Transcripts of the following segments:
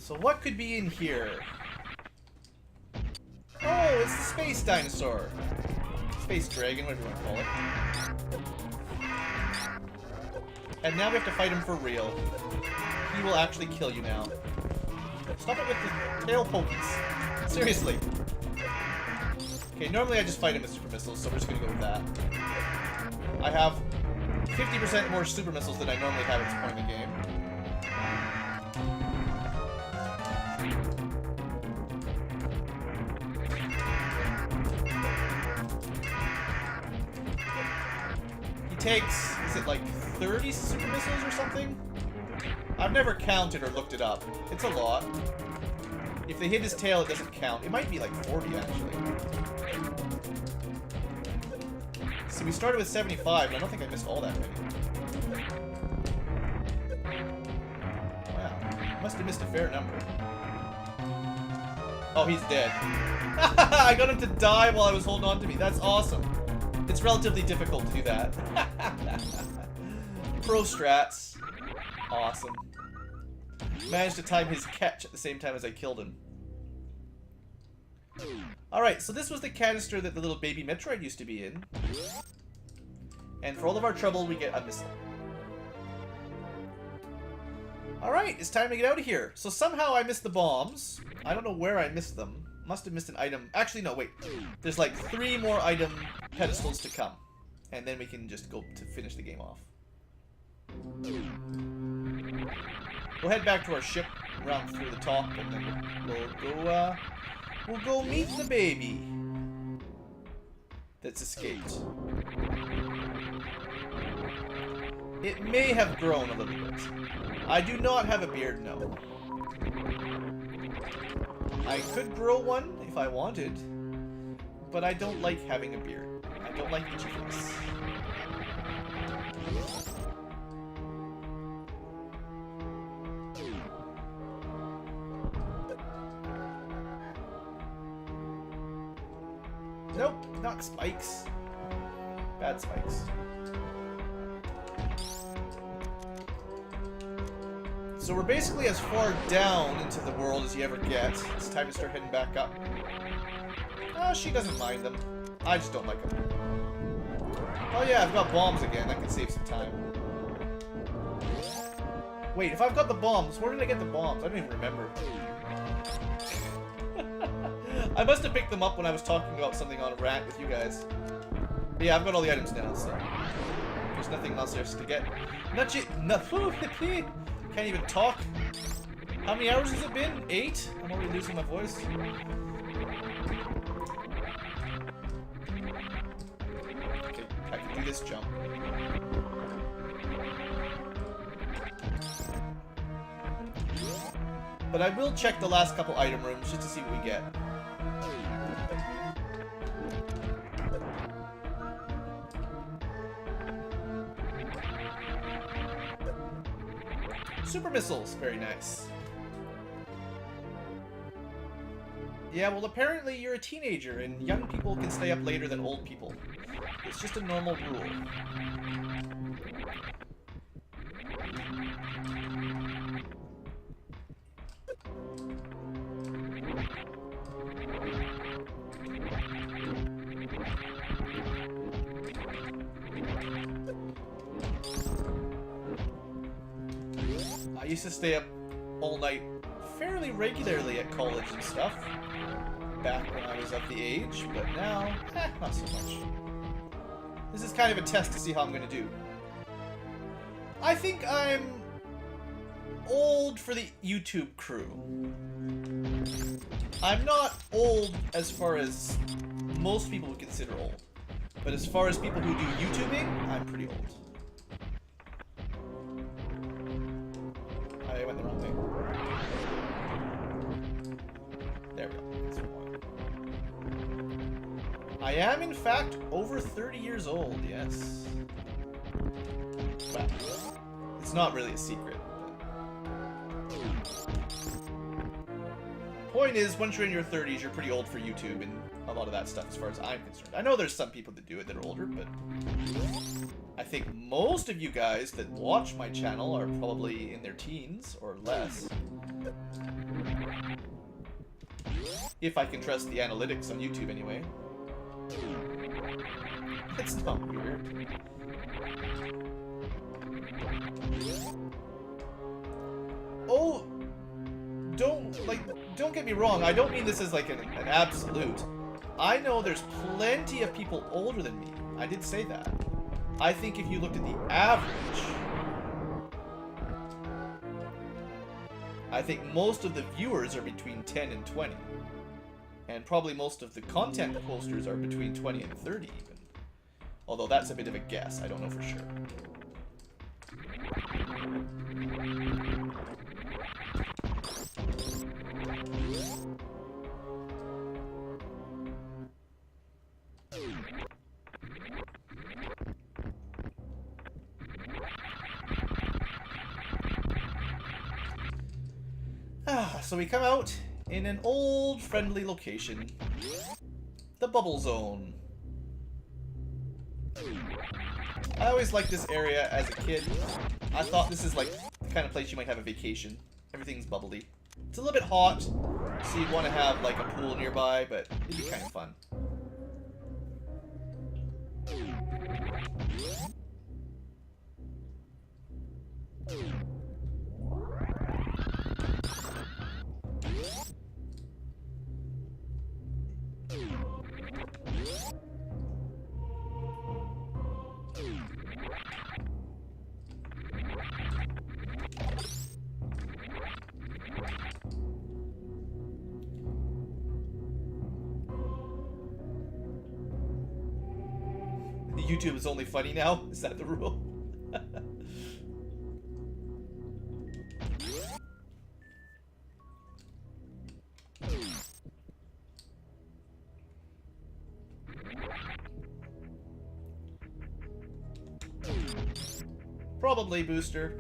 So what could be in here? Oh, it's the space dinosaur. Space dragon, whatever you want to call it. And now we have to fight him for real. He will actually kill you now. Stop it with the tail pokies. Seriously. Okay, normally I just fight him with super missiles, so we're just gonna go with that. I have 50% more super missiles than I normally have at this point in the game. He takes, is it like 30 super missiles or something? I've never counted or looked it up. It's a lot. If they hit his tail, it doesn't count. It might be like 40, actually. So we started with 75, and I don't think I missed all that many. Wow. Must have missed a fair number. Oh, he's dead. I got him to die while I was holding on to me. That's awesome. It's relatively difficult to do that. Pro strats. Awesome. Managed to time his catch at the same time as I killed him. Alright, so this was the canister that the little baby Metroid used to be in. And for all of our trouble, we get a missile. Alright, it's time to get out of here. So somehow I missed the bombs. I don't know where I missed them. Must have missed an item. Actually, no, wait. There's like 3 more item pedestals to come. And then we can just go to finish the game off. We'll head back to our ship, round through the top, and then we'll go meet the baby that's escaped. It may have grown a little bit. I do not have a beard, no. I could grow one if I wanted, but I don't like having a beard. I don't like itchy face. Nope, not spikes. Bad spikes. So we're basically as far down into the world as you ever get. It's time to start heading back up. Oh, she doesn't mind them. I just don't like them. Oh yeah, I've got bombs again. That can save some time. Wait, if I've got the bombs, where did I get the bombs? I don't even remember. I must have picked them up when I was talking about something on a rant with you guys. But yeah, I've got all the items now, so there's nothing else there to get. Can't even talk. How many hours has it been? 8? I'm already losing my voice. Okay, I can do this jump. But I will check the last couple item rooms just to see what we get. Super missiles, very nice. Yeah, well apparently you're a teenager and young people can stay up later than old people. It's just a normal rule. I used to stay up all night fairly regularly at college and stuff, back when I was of the age, but now, not so much. This is kind of a test to see how I'm going to do. I think I'm old for the YouTube crew. I'm not old as far as most people would consider old, but as far as people who do YouTubing, I'm pretty old. I went the wrong way. There we go. That's one. I am, in fact, over 30 years old, yes. Well, it's not really a secret. Point is, once you're in your 30s, you're pretty old for YouTube and a lot of that stuff as far as I'm concerned. I know there's some people that do it that are older, but I think most of you guys that watch my channel are probably in their teens or less. If I can trust the analytics on YouTube anyway. It's not weird. Oh, don't get me wrong. I don't mean this as like an absolute. I know there's plenty of people older than me. I did say that. I think if you looked at the average, I think most of the viewers are between 10 and 20. And probably most of the content posters are between 20 and 30 even. Although that's a bit of a guess. I don't know for sure. So we come out in an old friendly location. The Bubble Zone. I always liked this area as a kid. I thought this is like the kind of place you might have a vacation. Everything's bubbly. It's a little bit hot, so you'd want to have like a pool nearby, but it'd be kind of fun. YouTube is only funny now? Is that the rule? Probably, Booster.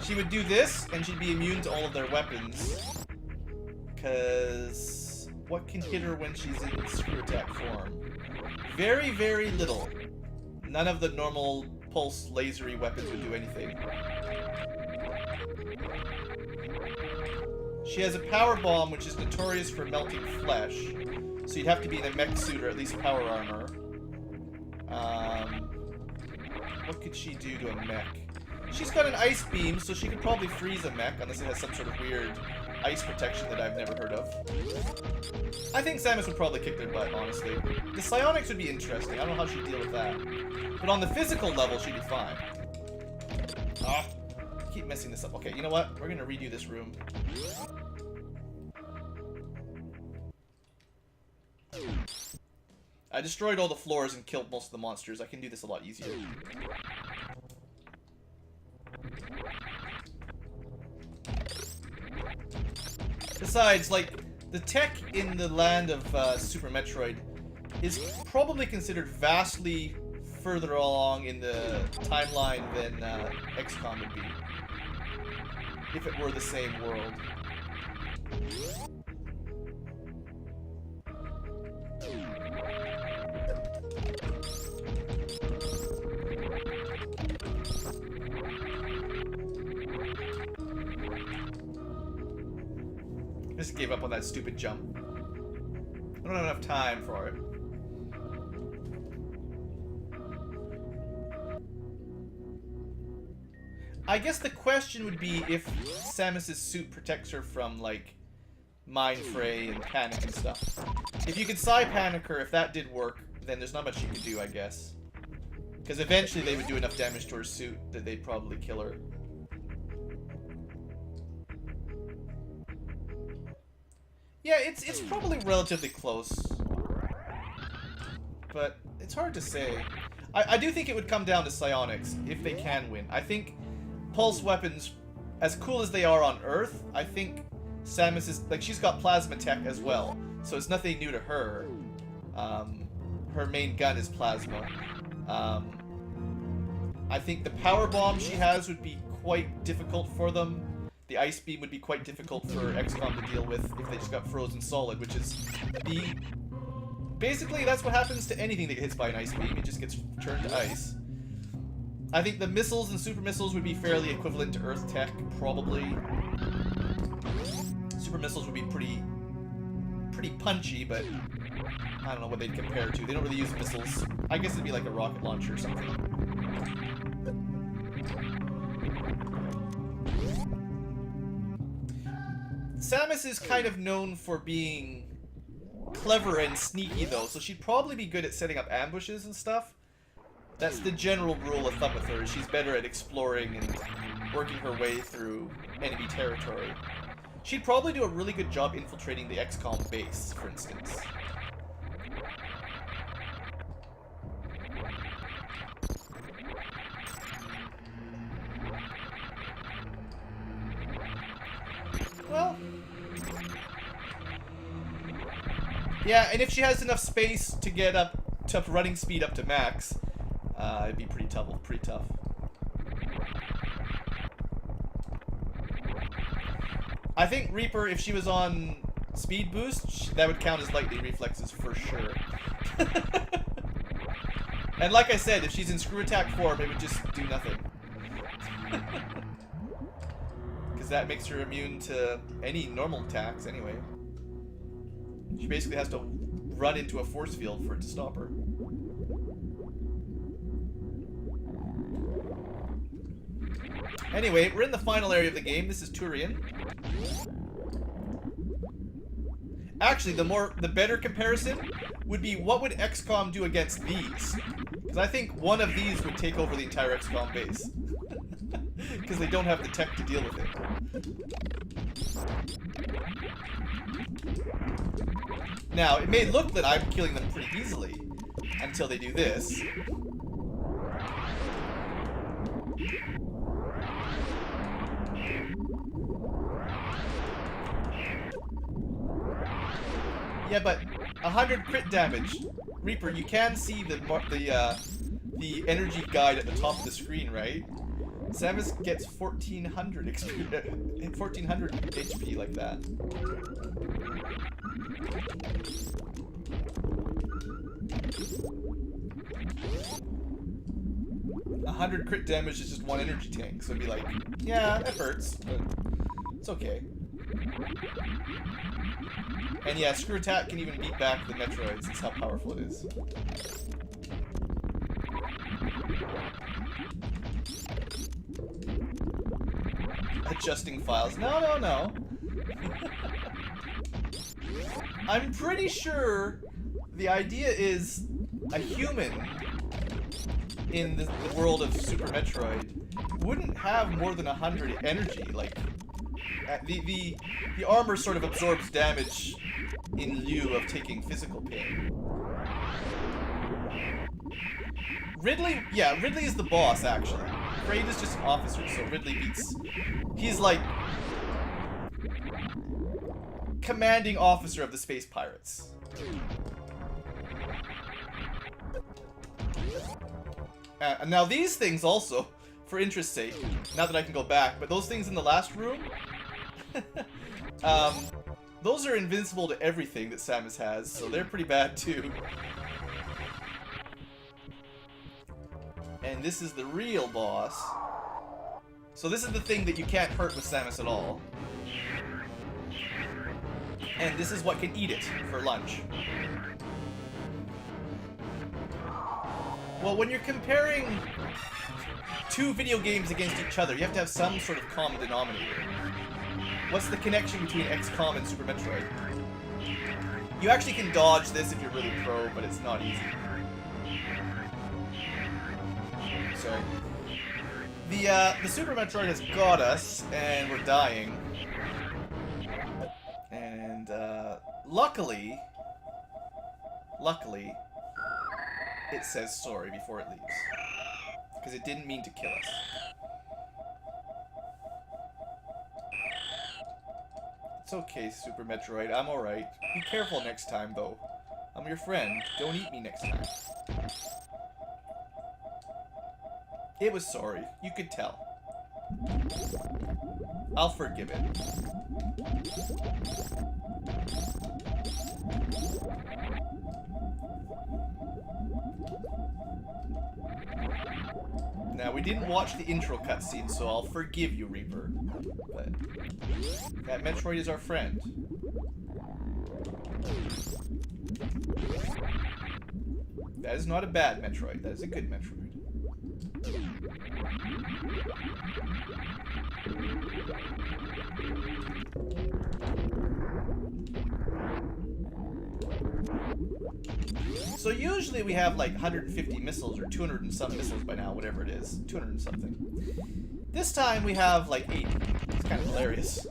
She would do this, and she'd be immune to all of their weapons. Because what can hit her when she's in screw attack form? Very, very little. None of the normal pulse lasery weapons would do anything. She has a power bomb, which is notorious for melting flesh. So you'd have to be in a mech suit or at least power armor. What could she do to a mech? She's got an ice beam, so she could probably freeze a mech, unless it has some sort of weird ice protection that I've never heard of. I think Samus would probably kick their butt, honestly. The psionics would be interesting. I don't know how she'd deal with that. But on the physical level, she'd be fine. Ah, I keep messing this up. Okay, you know what? We're gonna redo this room. I destroyed all the floors and killed most of the monsters. I can do this a lot easier. Besides, like, the tech in the land of Super Metroid is probably considered vastly further along in the timeline than XCOM would be. If it were the same world. Just gave up on that stupid jump. I don't have enough time for it. I guess the question would be if Samus's suit protects her from, like, Mind Fray and Panic and stuff. If you could Psy Panic her, if that did work, then there's not much you could do, I guess. Because eventually they would do enough damage to her suit that they'd probably kill her. Yeah, it's probably relatively close. But it's hard to say. I do think it would come down to psionics, if they can win. I think pulse weapons, as cool as they are on Earth, I think Samus is, like, she's got plasma tech as well. So it's nothing new to her. Her main gun is plasma. I think the power bomb she has would be quite difficult for them. The ice beam would be quite difficult for XCOM to deal with if they just got frozen solid, which is the Basically, that's what happens to anything that gets hit by an ice beam. It just gets turned to ice. I think the missiles and super missiles would be fairly equivalent to Earth tech, probably. Super missiles would be pretty punchy, but I don't know what they'd compare to. They don't really use missiles. I guess it'd be like a rocket launcher or something. Samus is kind of known for being clever and sneaky, though, so she'd probably be good at setting up ambushes and stuff. That's the general rule of thumb with her. She's better at exploring and working her way through enemy territory. She'd probably do a really good job infiltrating the XCOM base, for instance. Well, yeah, and if she has enough space to get up to running speed up to max, it'd be pretty tough. I think Reaper, if she was on speed boost, that would count as lightning reflexes for sure. And like I said, if she's in screw attack form, it would just do nothing. Because that makes her immune to any normal attacks anyway. She basically has to run into a force field for it to stop her. Anyway, we're in the final area of the game. This is Turian. Actually, the better comparison would be what would XCOM do against these? Because I think one of these would take over the entire XCOM base. Because they don't have the tech to deal with it. Now, it may look that I'm killing them pretty easily until they do this. Yeah, but 100 crit damage. Reaper, you can see the energy guide at the top of the screen, right? Samus gets 1400 XP, 1400 HP like that. A 100 crit damage is just one energy tank, so it'd be like, yeah, that hurts, but it's okay. And yeah, screw attack can even beat back the Metroids. That's how powerful it is. Adjusting files. No. I'm pretty sure the idea is a human in the world of Super Metroid wouldn't have more than 100 energy. Like, the armor sort of absorbs damage in lieu of taking physical pain. Ridley is the boss, actually. Kraid is just an officer, so Ridley beats... He's like... commanding officer of the Space Pirates. Now these things also, for interest's sake, now that I can go back, but those things in the last room... those are invincible to everything that Samus has, so they're pretty bad too. And this is the real boss. So this is the thing that you can't hurt with Samus at all. And this is what can eat it for lunch. Well, when you're comparing two video games against each other, you have to have some sort of common denominator. What's the connection between XCOM and Super Metroid? You actually can dodge this if you're really pro, but it's not easy. So, the Super Metroid has got us, and we're dying. And, luckily, it says sorry before it leaves. Because it didn't mean to kill us. It's okay, Super Metroid, I'm alright. Be careful next time, though. I'm your friend. Don't eat me next time. It was sorry. You could tell. I'll forgive it. Now, we didn't watch the intro cutscene, so I'll forgive you, Reaper. But that Metroid is our friend. That is not a bad Metroid. That is a good Metroid. So usually we have like 150 missiles or 200 and some missiles by now, whatever it is. 200 and something. This time we have like 80. It's kind of hilarious.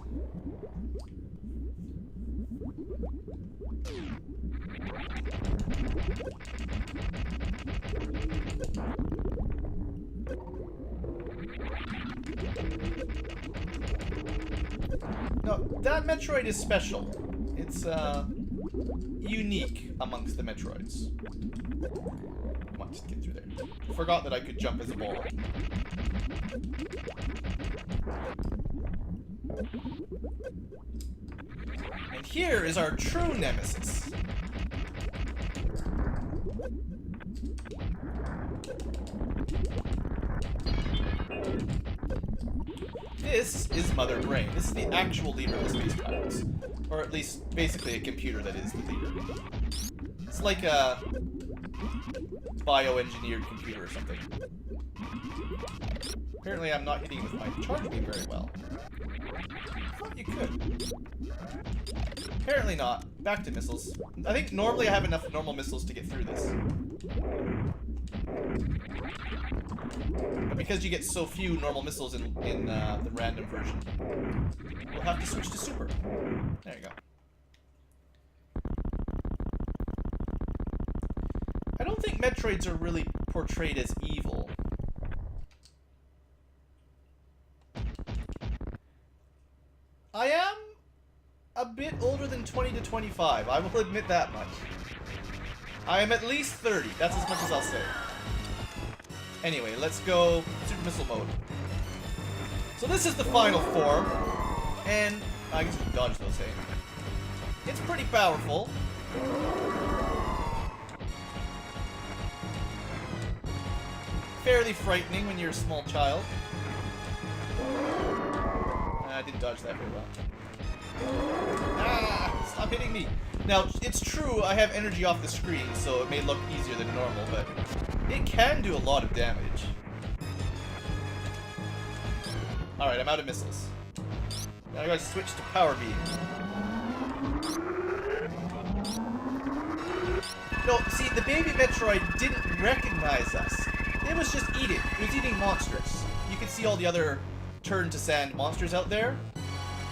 No, that Metroid is special. It's unique amongst the Metroids. Come on, just get through there. Forgot that I could jump as a ball. And here is our true nemesis. This is Mother Brain. This is the actual leader of the Space Pirates. Or at least, basically, a computer that is the leader. It's like a bioengineered computer or something. Apparently, I'm not hitting with my charge beam very well. I thought you could. Apparently not. Back to missiles. I think normally I have enough normal missiles to get through this. But because you get so few normal missiles in the random version, we'll have to switch to Super. There you go. I don't think Metroids are really portrayed as evil. I am a bit older than 20 to 25. I will admit that much. I am at least 30. That's as much as I'll say. Anyway, let's go Super Missile mode. So this is the final form, and I guess we can dodge those, hey? It's pretty powerful. Fairly frightening when you're a small child. I didn't dodge that very well. Ah! Stop hitting me! Now, it's true, I have energy off the screen, so it may look easier than normal, but it can do a lot of damage. Alright, I'm out of missiles. Now I gotta switch to Power Beam. No, see, the baby Metroid didn't recognize us. It was just eating. It was eating monsters. You can see all the other turn-to-sand monsters out there.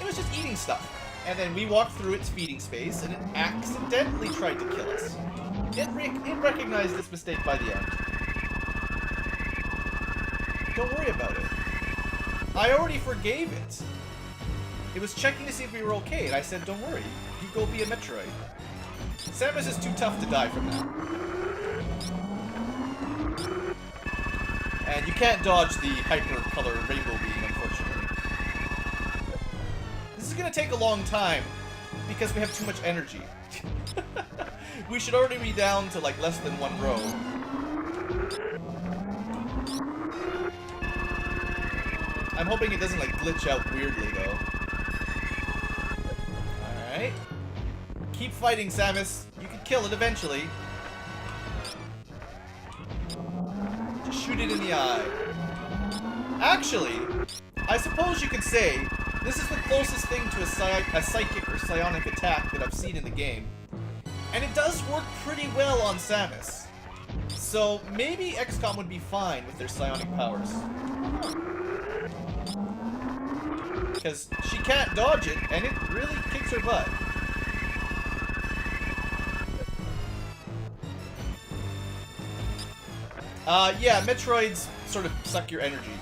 It was just eating stuff. And then we walked through its feeding space, and it accidentally tried to kill us. It recognized its mistake by the end. Don't worry about it. I already forgave it. It was checking to see if we were okay, and I said, don't worry. You go be a Metroid. Samus is too tough to die from that. And you can't dodge the hyper-color rainbow beam, unfortunately. This is gonna take a long time, because we have too much energy. We should already be down to like less than one row. I'm hoping it doesn't like glitch out weirdly though. Alright. Keep fighting, Samus. You can kill it eventually. Just shoot it in the eye. Actually, I suppose you could say this is the closest thing to a psychic or psionic attack that I've seen in the game. And it does work pretty well on Samus. So maybe XCOM would be fine with their psionic powers. Because she can't dodge it, and it really kicks her butt. Yeah, Metroids sort of suck your energy.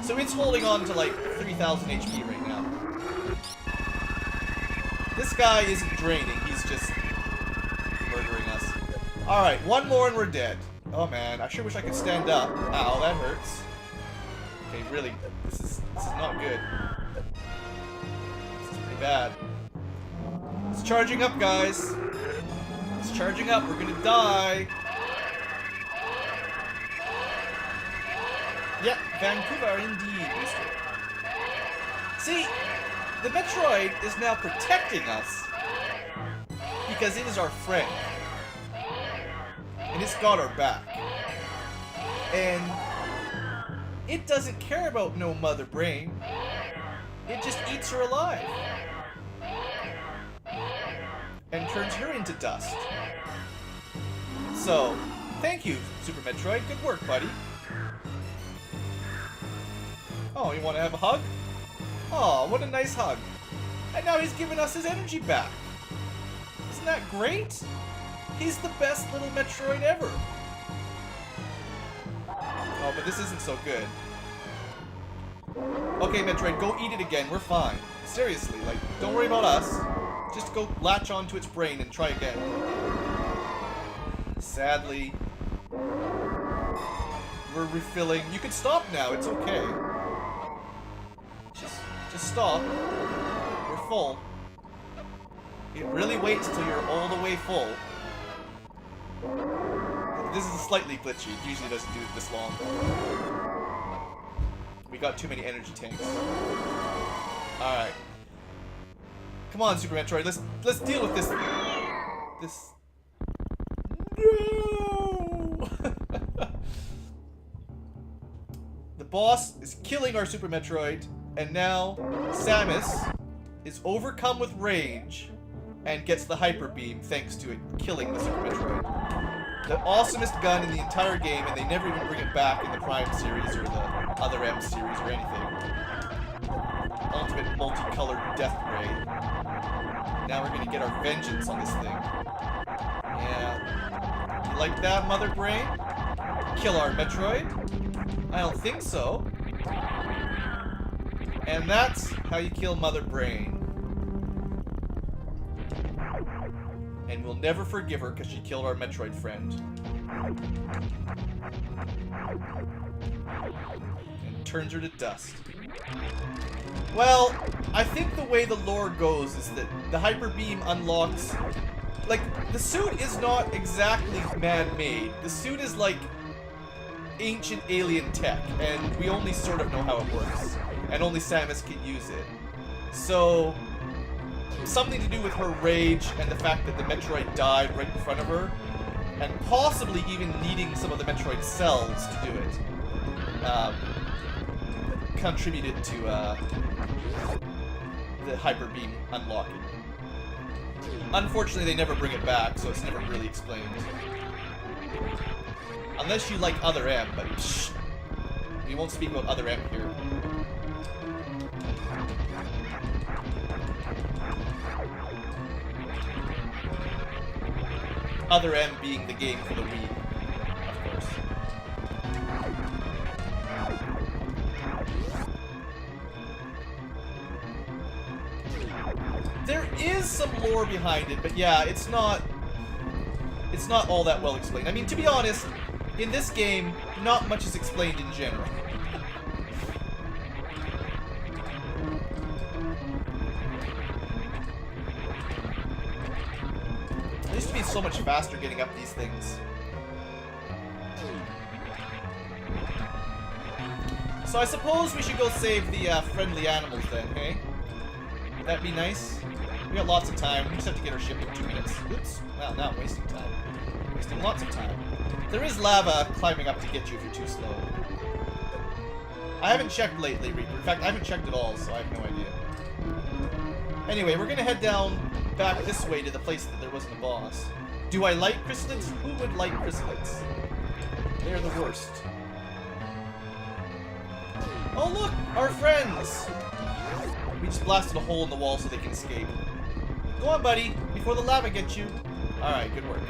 So it's holding on to like 3,000 HP right now. This guy isn't draining, he's just murdering us. Alright, one more and we're dead. Oh man, I sure wish I could stand up. Ow, that hurts. Okay, really, this is not good. This is pretty bad. It's charging up, guys. It's charging up, we're gonna die. Yeah, Vancouver indeed, mister. See, the Metroid is now protecting us because it is our friend. And it's got our back. And it doesn't care about no mother brain. It just eats her alive. And turns her into dust. So, thank you, Super Metroid. Good work, buddy. Oh, you want to have a hug? Oh, what a nice hug. And now he's giving us his energy back. Isn't that great? He's the best little Metroid ever. Oh, but this isn't so good. Okay, Metroid, go eat it again. We're fine. Seriously, like, don't worry about us. Just go latch onto its brain and try again. Sadly, we're refilling. You can stop now. It's okay. Just stop. We're full. It really waits until you're all the way full. This is slightly glitchy. It usually doesn't do it this long. We got too many energy tanks. Alright. Come on, Super Metroid. Let's deal with this. No! The boss is killing our Super Metroid, and now Samus is overcome with rage and gets the Hyper Beam thanks to it killing the Super Metroid. The awesomest gun in the entire game, and they never even bring it back in the Prime series or the other M series or anything. Ultimate multicolored death ray. Now we're gonna get our vengeance on this thing. Yeah. You like that, Mother Brain? Kill our Metroid? I don't think so. And that's how you kill Mother Brain. And we'll never forgive her because she killed our Metroid friend. And turns her to dust. Well, I think the way the lore goes is that the Hyper Beam unlocks... Like, the suit is not exactly man-made. The suit is like ancient alien tech, and we only sort of know how it works. And only Samus can use it. So... something to do with her rage and the fact that the Metroid died right in front of her, and possibly even needing some of the Metroid cells to do it, contributed to the Hyper Beam unlocking. Unfortunately, they never bring it back, so it's never really explained. Unless you like Other M, but shh, we won't speak about Other M here. Other M being the game for the Wii, of course. There is some lore behind it, but yeah, it's not all that well explained. I mean, to be honest, in this game, not much is explained in general. It used to be so much faster getting up these things. So I suppose we should go save the friendly animals then, hey? Would that be nice? We got lots of time. We just have to get our ship in 2 minutes. Oops. Wow, now I'm wasting time. Wasting lots of time. There is lava climbing up to get you if you're too slow. I haven't checked lately, Reaper. In fact, I haven't checked at all, so I have no idea. Anyway, we're gonna head down back this way to the place that there wasn't a boss. Do I like chrysalids? Who would like chrysalids? They're the worst. Oh look! Our friends! We just blasted a hole in the wall so they can escape. Go on, buddy, before the lava gets you. Alright, good work.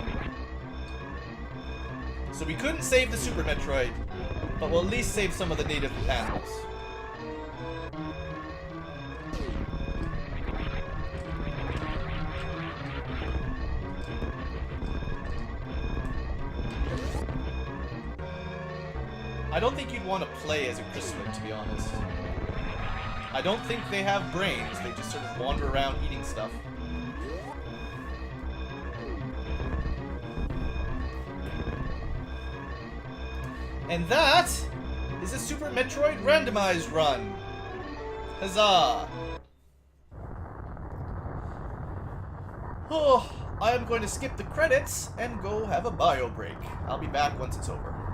So we couldn't save the Super Metroid, but we'll at least save some of the native animals. I don't think you'd want to play as a chrysalid, to be honest. I don't think they have brains, they just sort of wander around eating stuff. And that is a Super Metroid Randomized run. Huzzah! Oh, I am going to skip the credits and go have a bio break. I'll be back once it's over.